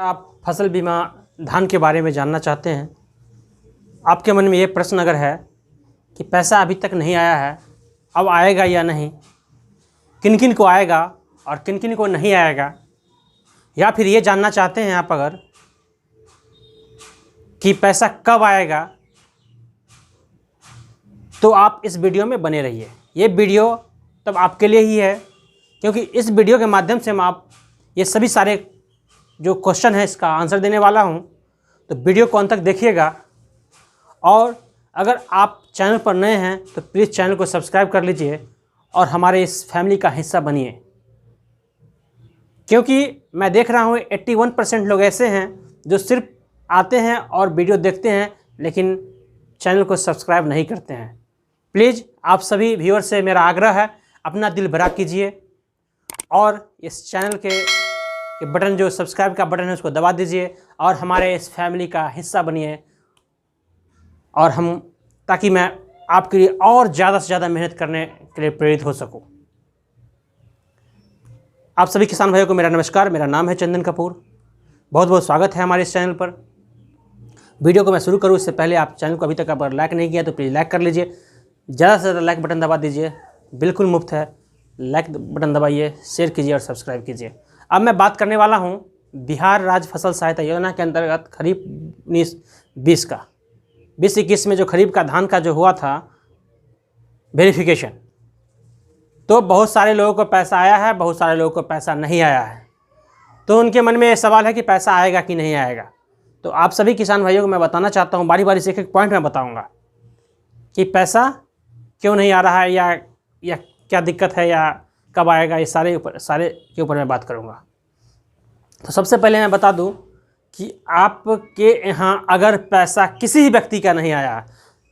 आप फसल बीमा धान के बारे में जानना चाहते हैं, आपके मन में ये प्रश्न अगर है कि पैसा अभी तक नहीं आया है, अब आएगा या नहीं, किन किन को आएगा और किन किन को नहीं आएगा, या फिर ये जानना चाहते हैं आप अगर कि पैसा कब आएगा, तो आप इस वीडियो में बने रहिए। ये वीडियो तब आपके लिए ही है, क्योंकि इस वीडियो के माध्यम से मैं आप ये सभी सारे जो क्वेश्चन है इसका आंसर देने वाला हूँ। तो वीडियो को अंत तक देखिएगा, और अगर आप चैनल पर नए हैं तो प्लीज़ चैनल को सब्सक्राइब कर लीजिए और हमारे इस फैमिली का हिस्सा बनिए, क्योंकि मैं देख रहा हूँ 81% लोग ऐसे हैं जो सिर्फ आते हैं और वीडियो देखते हैं लेकिन चैनल को सब्सक्राइब नहीं करते हैं। प्लीज़ आप सभी व्यूअर से मेरा आग्रह है, अपना दिल भरा कीजिए और इस चैनल के बटन जो सब्सक्राइब का बटन है उसको दबा दीजिए और हमारे इस फैमिली का हिस्सा बनिए, और हम ताकि मैं आपके लिए और ज़्यादा से ज़्यादा मेहनत करने के लिए प्रेरित हो सकूं। आप सभी किसान भाइयों को मेरा नमस्कार। मेरा नाम है चंदन कपूर। बहुत बहुत स्वागत है हमारे इस चैनल पर। वीडियो को मैं शुरू करूं इससे पहले आप चैनल को अभी तक अगर लाइक नहीं किया तो प्लीज़ लाइक कर लीजिए, ज़्यादा से ज़्यादा लाइक बटन दबा दीजिए, बिल्कुल मुफ्त है। लाइक बटन दबाइए, शेयर कीजिए और सब्सक्राइब कीजिए। अब मैं बात करने वाला हूं बिहार राज्य फसल सहायता योजना के अंतर्गत खरीफ 19-20 का 20-21 में जो खरीफ का धान का जो हुआ था वेरिफिकेशन, तो बहुत सारे लोगों को पैसा आया है, बहुत सारे लोगों को पैसा नहीं आया है। तो उनके मन में ये सवाल है कि पैसा आएगा कि नहीं आएगा। तो आप सभी किसान भाइयों को मैं बताना चाहता हूँ, बारी बारी से एक एक पॉइंट मैं बताऊँगा कि पैसा क्यों नहीं आ रहा है या क्या दिक्कत है या कब आएगा। ये सारे के ऊपर मैं बात करूँगा। तो सबसे पहले मैं बता दूँ कि आपके यहाँ अगर पैसा किसी व्यक्ति का नहीं आया,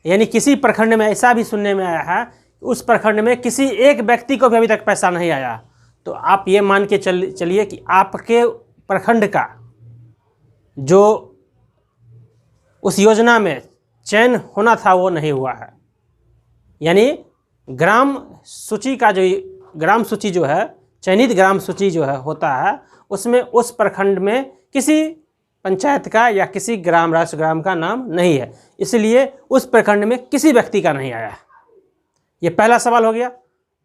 यानी किसी प्रखंड में ऐसा भी सुनने में आया है उस प्रखंड में किसी एक व्यक्ति को भी अभी तक पैसा नहीं आया, तो आप ये मान के चलिए कि आपके प्रखंड का जो उस योजना में चयन होना था वो नहीं हुआ है। यानी ग्राम सूची जो है, चयनित ग्राम सूची जो है होता है, उसमें उस प्रखंड में किसी पंचायत का या किसी ग्राम राष्ट्र ग्राम का नाम नहीं है, इसलिए उस प्रखंड में किसी व्यक्ति का नहीं आया है। ये पहला सवाल हो गया,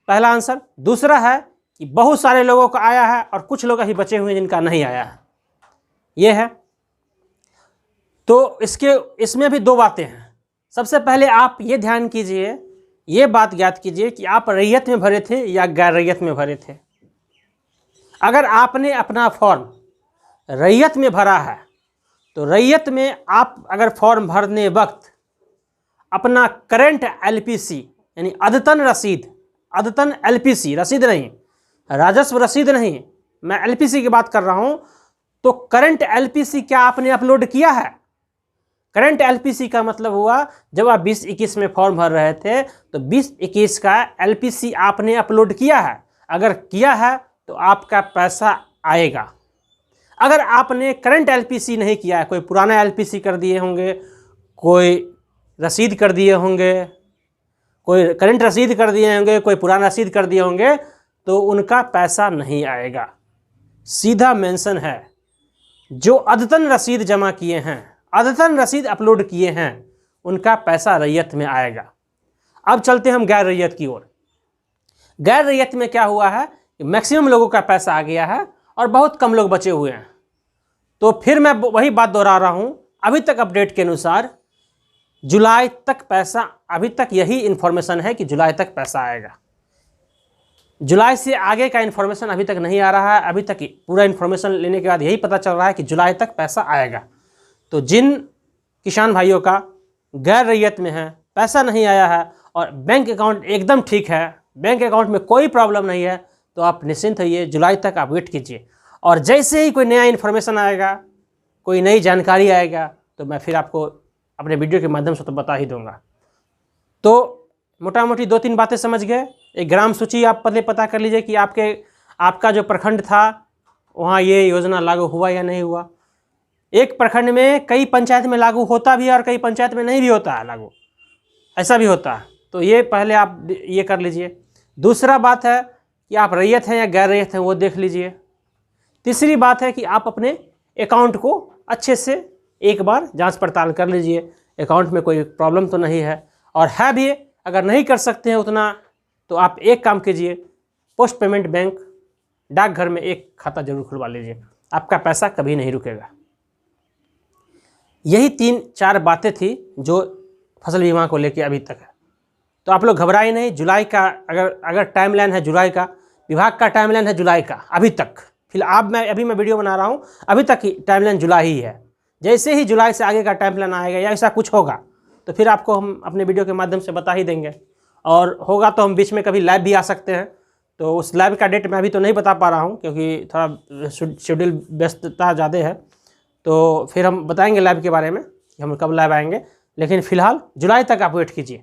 पहला आंसर। दूसरा है कि बहुत सारे लोगों का आया है और कुछ लोग ही बचे हुए हैं जिनका नहीं आया है, ये है। तो इसमें भी दो बातें हैं। सबसे पहले आप ये ध्यान कीजिए, ये बात याद कीजिए कि आप रैयत में भरे थे या गैर रैयत में भरे थे। अगर आपने अपना फॉर्म रैयत में भरा है तो रैयत में आप अगर फॉर्म भरने वक्त अपना करंट एलपीसी यानी अद्यतन एलपीसी, रसीद नहीं, राजस्व रसीद नहीं, मैं एलपीसी की बात कर रहा हूं, तो करंट एलपीसी क्या आपने अपलोड किया है? करंट एलपीसी का मतलब हुआ जब आप 20-21 में फॉर्म भर रहे थे तो 20-21 का एलपीसी आपने अपलोड किया है। अगर किया है तो आपका पैसा आएगा। अगर आपने करंट एलपीसी नहीं किया है, कोई पुराना एलपीसी कर दिए होंगे, कोई रसीद कर दिए होंगे, कोई करंट रसीद कर दिए होंगे, कोई पुराना रसीद कर दिए होंगे, तो उनका पैसा नहीं आएगा। सीधा मेंशन है, जो अद्यतन रसीद जमा किए हैं, अद्यतन रसीद अपलोड किए हैं, उनका पैसा रैयत में आएगा। अब चलते हम गैर रैयत की ओर। गैर रैयत में क्या हुआ है, मैक्सिमम लोगों का पैसा आ गया है और बहुत कम लोग बचे हुए हैं। तो फिर मैं वही बात दोहरा रहा हूं, अभी तक अपडेट के अनुसार जुलाई तक पैसा, अभी तक यही इन्फॉर्मेशन है कि जुलाई तक पैसा आएगा। जुलाई से आगे का इन्फॉर्मेशन अभी तक नहीं आ रहा है। अभी तक पूरा इन्फॉर्मेशन लेने के बाद यही पता चल रहा है कि जुलाई तक पैसा आएगा। तो जिन किसान भाइयों का गैर रैयत में है, पैसा नहीं आया है और बैंक अकाउंट एकदम ठीक है, बैंक अकाउंट में कोई प्रॉब्लम नहीं है, तो आप निश्चिंत होइए, जुलाई तक आप वेट कीजिए। और जैसे ही कोई नया इन्फॉर्मेशन आएगा, कोई नई जानकारी आएगा, तो मैं फिर आपको अपने वीडियो के माध्यम से तो बता ही दूंगा। तो मोटा मोटी 2-3 बातें समझ गए। एक ग्राम सूची आप पहले पता कर लीजिए कि आपका जो प्रखंड था वहाँ ये योजना लागू हुआ या नहीं हुआ। एक प्रखंड में कई पंचायत में लागू होता भी है और कई पंचायत में नहीं भी होता है लागू, ऐसा भी होता है। तो ये पहले आप ये कर लीजिए। दूसरा बात है कि आप रैयत हैं या गैर रैयत हैं वो देख लीजिए। तीसरी बात है कि आप अपने अकाउंट को अच्छे से एक बार जांच पड़ताल कर लीजिए, अकाउंट में कोई प्रॉब्लम तो नहीं है, और है भी अगर नहीं कर सकते हैं उतना तो आप एक काम कीजिए, पोस्ट पेमेंट बैंक डाकघर में एक खाता जरूर खुलवा लीजिए, आपका पैसा कभी नहीं रुकेगा। यही 3-4 बातें थी जो फसल बीमा को लेकर अभी तक है। तो आप लोग घबराए नहीं, जुलाई का अगर टाइमलाइन है, जुलाई का विभाग का टाइमलाइन है जुलाई का अभी तक, फिलहाल अभी मैं वीडियो बना रहा हूँ, अभी तक ही टाइमलाइन जुलाई ही है। जैसे ही जुलाई से आगे का टाइमलाइन आएगा या ऐसा कुछ होगा तो फिर आपको हम अपने वीडियो के माध्यम से बता ही देंगे, और होगा तो हम बीच में कभी लाइव भी आ सकते हैं। तो उस लाइव का डेट मैं अभी तो नहीं बता पा रहा हूँ क्योंकि थोड़ा शेड्यूल व्यस्तता ज़्यादा है, तो फिर हम बताएंगे लाइव के बारे में कि हम कब लाइव आएंगे। लेकिन फ़िलहाल जुलाई तक आप वेट कीजिए।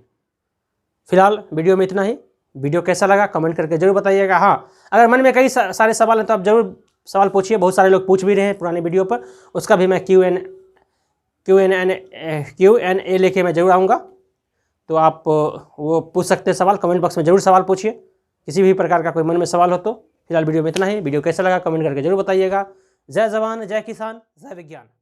फ़िलहाल वीडियो में इतना ही। वीडियो कैसा लगा कमेंट करके जरूर बताइएगा। हाँ, अगर मन में कई सारे सवाल हैं तो आप ज़रूर सवाल पूछिए, बहुत सारे लोग पूछ भी रहे हैं पुराने वीडियो पर, उसका भी मैं Q&A लेके मैं ज़रूर आऊँगा। तो आप वो पूछ सकते हैं सवाल, कमेंट बॉक्स में ज़रूर सवाल पूछिए, किसी भी प्रकार का कोई मन में सवाल हो तो। फिलहाल वीडियो में इतना ही। वीडियो कैसा लगा कमेंट करके जरूर बताइएगा। जय जवान, जय किसान, जय विज्ञान।